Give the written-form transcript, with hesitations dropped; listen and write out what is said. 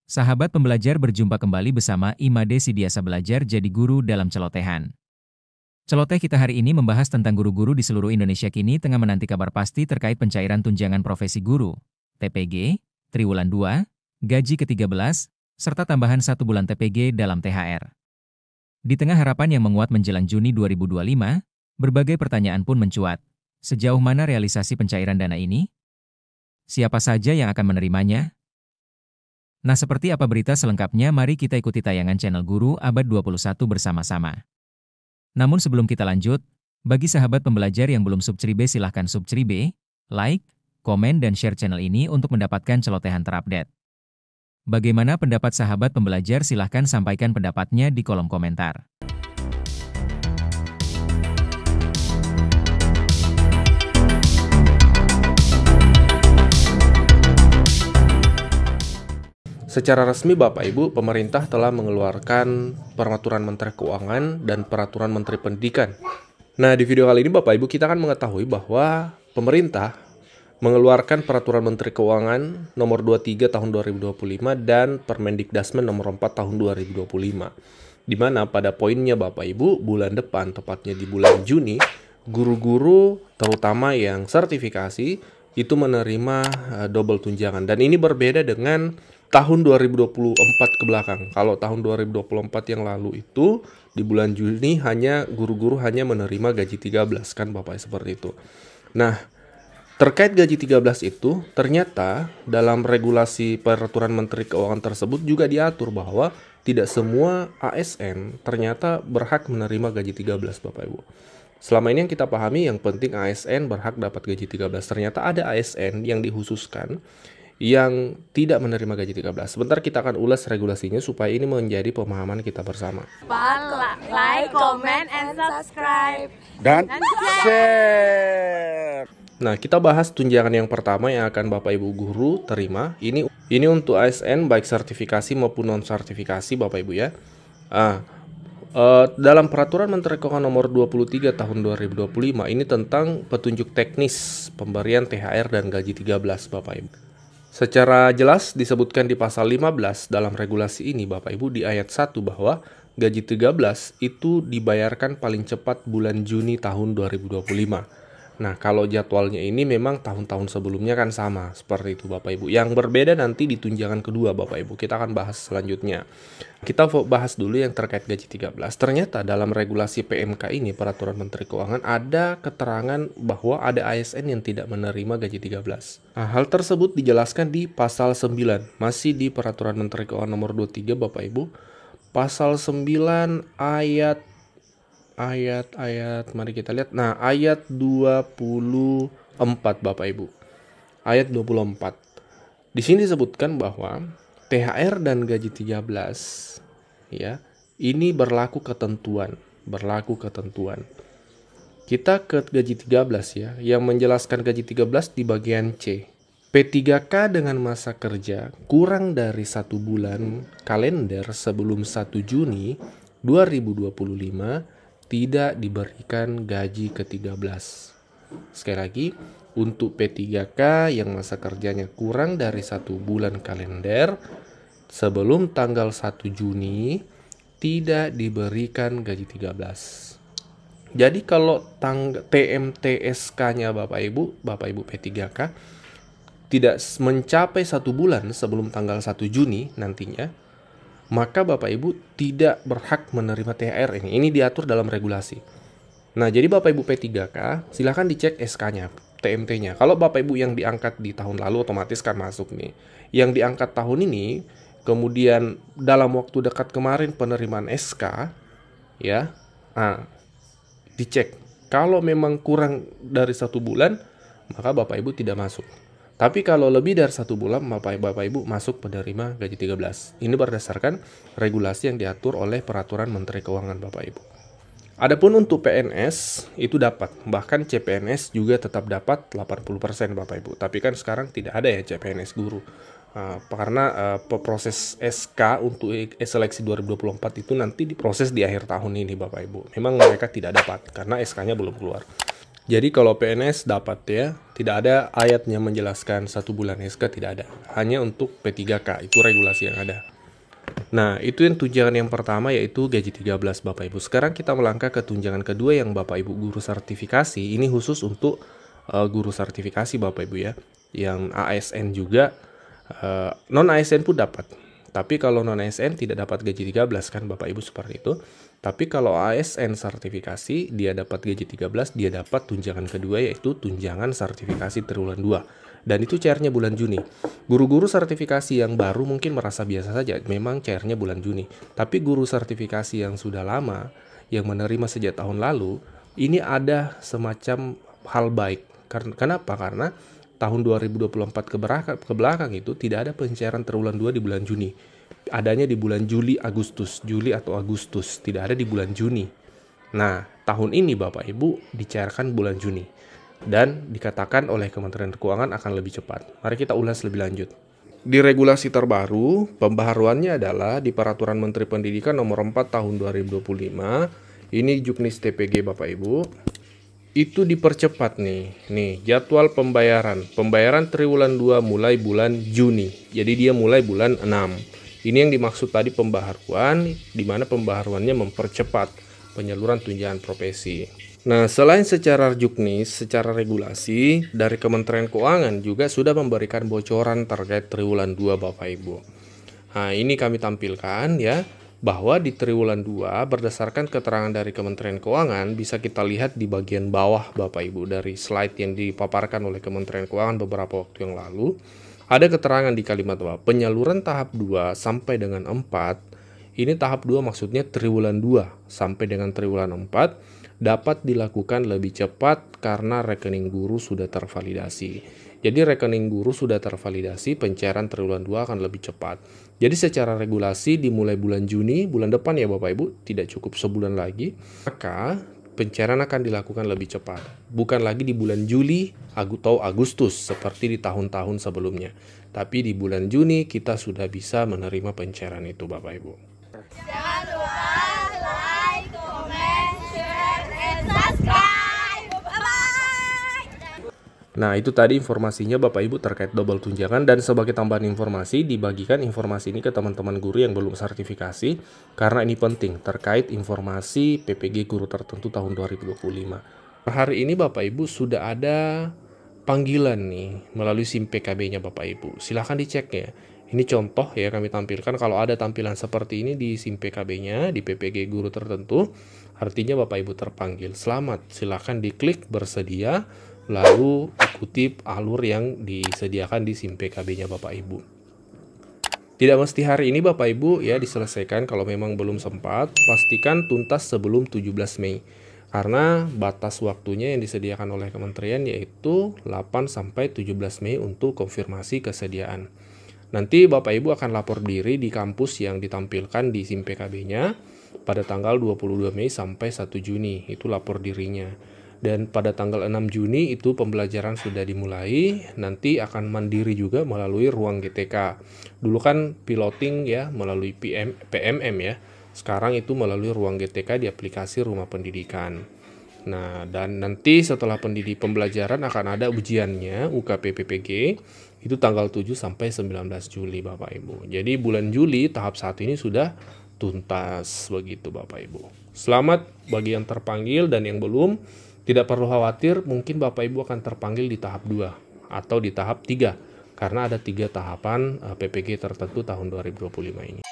Sahabat pembelajar berjumpa kembali bersama Imade Sidiasa Belajar Jadi Guru dalam Celotehan. Celoteh kita hari ini membahas tentang guru-guru di seluruh Indonesia kini tengah menanti kabar pasti terkait pencairan tunjangan profesi guru, TPG, Triwulan 2, Gaji ke-13, serta tambahan 1 bulan TPG dalam THR. Di tengah harapan yang menguat menjelang Juni 2025, berbagai pertanyaan pun mencuat. Sejauh mana realisasi pencairan dana ini? Siapa saja yang akan menerimanya? Nah, seperti apa berita selengkapnya, mari kita ikuti tayangan channel Guru Abad 21 bersama-sama. Namun sebelum kita lanjut, bagi sahabat pembelajar yang belum subscribe silahkan subscribe, like, komen dan share channel ini untuk mendapatkan celotehan terupdate. Bagaimana pendapat sahabat pembelajar, silahkan sampaikan pendapatnya di kolom komentar. Secara resmi Bapak Ibu, pemerintah telah mengeluarkan Peraturan Menteri Keuangan dan Peraturan Menteri Pendidikan. Nah, di video kali ini Bapak Ibu kita akan mengetahui bahwa pemerintah mengeluarkan Peraturan Menteri Keuangan nomor 23 tahun 2025 dan Permendikdasmen nomor 4 tahun 2025. Di mana pada poinnya Bapak Ibu, bulan depan, tepatnya di bulan Juni, guru-guru terutama yang sertifikasi itu menerima double tunjangan. Dan ini berbeda dengan tahun 2024 ke belakang. Kalau tahun 2024 yang lalu itu di bulan Juni guru-guru hanya menerima gaji 13 kan Bapak, seperti itu. Nah, terkait gaji 13 itu ternyata dalam regulasi Peraturan Menteri Keuangan tersebut juga diatur bahwa tidak semua ASN ternyata berhak menerima gaji 13 Bapak Ibu. Selama ini yang kita pahami yang penting ASN berhak dapat gaji 13. Ternyata ada ASN yang dikhususkan yang tidak menerima gaji 13. Sebentar kita akan ulas regulasinya supaya ini menjadi pemahaman kita bersama. Like, comment, and subscribe. Dan share. Nah, kita bahas tunjangan yang pertama yang akan Bapak Ibu guru terima. Ini untuk ASN baik sertifikasi maupun non-sertifikasi Bapak Ibu ya. Dalam Peraturan Menteri Keuangan nomor 23 tahun 2025 ini tentang petunjuk teknis pemberian THR dan gaji 13 Bapak Ibu. Secara jelas disebutkan di pasal 15 dalam regulasi ini Bapak Ibu di ayat 1 bahwa gaji 13 itu dibayarkan paling cepat bulan Juni tahun 2025. Nah, kalau jadwalnya ini memang tahun-tahun sebelumnya kan sama seperti itu Bapak Ibu. Yang berbeda nanti di tunjangan kedua Bapak Ibu. Kita akan bahas selanjutnya. Kita bahas dulu yang terkait gaji 13. Ternyata dalam regulasi PMK ini, Peraturan Menteri Keuangan, ada keterangan bahwa ada ASN yang tidak menerima gaji 13. Nah, hal tersebut dijelaskan di pasal 9. Masih di Peraturan Menteri Keuangan nomor 23 Bapak Ibu. Pasal 9 ayat mari kita lihat. Nah, ayat 24 Bapak Ibu. Ayat 24. Di sini disebutkan bahwa THR dan gaji 13 ya, ini berlaku ketentuan. Kita ke gaji 13 ya, yang menjelaskan gaji 13 di bagian C. P3K dengan masa kerja kurang dari 1 bulan kalender sebelum 1 Juni 2025 tidak diberikan gaji ke-13. Sekali lagi, untuk P3K yang masa kerjanya kurang dari 1 bulan kalender sebelum tanggal 1 Juni tidak diberikan gaji 13. Jadi kalau TMTSK-nya Bapak Ibu P3K tidak mencapai 1 bulan sebelum tanggal 1 Juni nantinya, maka Bapak Ibu tidak berhak menerima THR ini. Ini diatur dalam regulasi. Nah, jadi Bapak Ibu P3K, silahkan dicek SK-nya, TMT-nya. Kalau Bapak Ibu yang diangkat di tahun lalu otomatis kan masuk nih. Yang diangkat tahun ini, kemudian dalam waktu dekat kemarin penerimaan SK, ya, dicek. Kalau memang kurang dari 1 bulan, maka Bapak Ibu tidak masuk. Tapi kalau lebih dari 1 bulan, Bapak Ibu masuk penerima gaji 13. Ini berdasarkan regulasi yang diatur oleh Peraturan Menteri Keuangan Bapak Ibu. Adapun untuk PNS, itu dapat. Bahkan CPNS juga tetap dapat 80% Bapak Ibu. Tapi kan sekarang tidak ada ya CPNS guru. Karena proses SK untuk seleksi 2024 itu nanti diproses di akhir tahun ini Bapak Ibu. Memang mereka tidak dapat karena SK-nya belum keluar. Jadi kalau PNS dapat ya, tidak ada ayatnya menjelaskan 1 bulan SK, tidak ada. Hanya untuk P3K, itu regulasi yang ada. Nah, itu yang tunjangan yang pertama yaitu gaji 13 Bapak Ibu. Sekarang kita melangkah ke tunjangan kedua yang Bapak Ibu guru sertifikasi. Ini khusus untuk guru sertifikasi Bapak Ibu ya. Yang ASN juga, non ASN pun dapat. Tapi kalau non ASN tidak dapat gaji 13 kan Bapak Ibu seperti itu. Tapi kalau ASN sertifikasi, dia dapat gaji 13, dia dapat tunjangan kedua yaitu tunjangan sertifikasi triwulan 2. Dan itu cairnya bulan Juni. Guru-guru sertifikasi yang baru mungkin merasa biasa saja, memang cairnya bulan Juni. Tapi guru sertifikasi yang sudah lama, yang menerima sejak tahun lalu, ini ada semacam hal baik. Kenapa? Karena tahun 2024 ke belakang itu tidak ada pencairan triwulan 2 di bulan Juni. Adanya di bulan Juli atau Agustus, tidak ada di bulan Juni. Nah, tahun ini Bapak Ibu dicairkan bulan Juni dan dikatakan oleh Kementerian Keuangan akan lebih cepat. Mari kita ulas lebih lanjut. Di regulasi terbaru, pembaharuannya adalah di Peraturan Menteri Pendidikan Nomor 4 Tahun 2025. Ini Juknis TPG Bapak Ibu. Itu dipercepat nih jadwal pembayaran triwulan 2 mulai bulan Juni. Jadi dia mulai bulan 6. Ini yang dimaksud tadi pembaharuan, di mana pembaharuannya mempercepat penyaluran tunjangan profesi. Nah, selain secara juknis, secara regulasi, dari Kementerian Keuangan juga sudah memberikan bocoran terkait triwulan 2 Bapak Ibu. Nah, ini kami tampilkan ya, bahwa di triwulan 2 berdasarkan keterangan dari Kementerian Keuangan bisa kita lihat di bagian bawah Bapak Ibu dari slide yang dipaparkan oleh Kementerian Keuangan beberapa waktu yang lalu. Ada keterangan di kalimat bawah, penyaluran tahap 2 sampai dengan 4, ini tahap 2 maksudnya triwulan 2 sampai dengan triwulan 4, dapat dilakukan lebih cepat karena rekening guru sudah tervalidasi. Jadi rekening guru sudah tervalidasi, pencairan triwulan 2 akan lebih cepat. Jadi secara regulasi dimulai bulan Juni, bulan depan ya Bapak Ibu, tidak cukup sebulan lagi, maka pencairan akan dilakukan lebih cepat. Bukan lagi di bulan Juli atau Agustus seperti di tahun-tahun sebelumnya. Tapi di bulan Juni kita sudah bisa menerima pencairan itu Bapak Ibu. Jangan lupa like, comment, share, and subscribe. Bye-bye. Nah, itu tadi informasinya Bapak Ibu terkait double tunjangan, dan sebagai tambahan informasi dibagikan informasi ini ke teman-teman guru yang belum sertifikasi karena ini penting terkait informasi PPG guru tertentu tahun 2025. Hari ini Bapak Ibu sudah ada panggilan nih melalui SIM PKB-nya Bapak Ibu. Silahkan dicek ya. Ini contoh ya kami tampilkan, kalau ada tampilan seperti ini di SIM PKB-nya di PPG guru tertentu, artinya Bapak Ibu terpanggil. Selamat, silahkan diklik bersedia, lalu ikuti alur yang disediakan di SIM PKB-nya Bapak Ibu. Tidak mesti hari ini Bapak Ibu ya diselesaikan, kalau memang belum sempat, pastikan tuntas sebelum 17 Mei. Karena batas waktunya yang disediakan oleh kementerian yaitu 8-17 Mei untuk konfirmasi kesediaan. Nanti Bapak Ibu akan lapor diri di kampus yang ditampilkan di SIM PKB-nya pada tanggal 22 Mei sampai 1 Juni, itu lapor dirinya. Dan pada tanggal 6 Juni itu pembelajaran sudah dimulai, nanti akan mandiri juga melalui ruang GTK. Dulu kan piloting ya melalui PMM ya, sekarang itu melalui ruang GTK di aplikasi Rumah Pendidikan. Nah, dan nanti setelah pembelajaran akan ada ujiannya UKP PPG, itu tanggal 7 sampai 19 Juli Bapak Ibu. Jadi bulan Juli tahap 1 ini sudah tuntas begitu Bapak Ibu. Selamat bagi yang terpanggil, dan yang belum, tidak perlu khawatir, mungkin Bapak Ibu akan terpanggil di tahap 2 atau di tahap 3 karena ada 3 tahapan PPG tertentu tahun 2025 ini.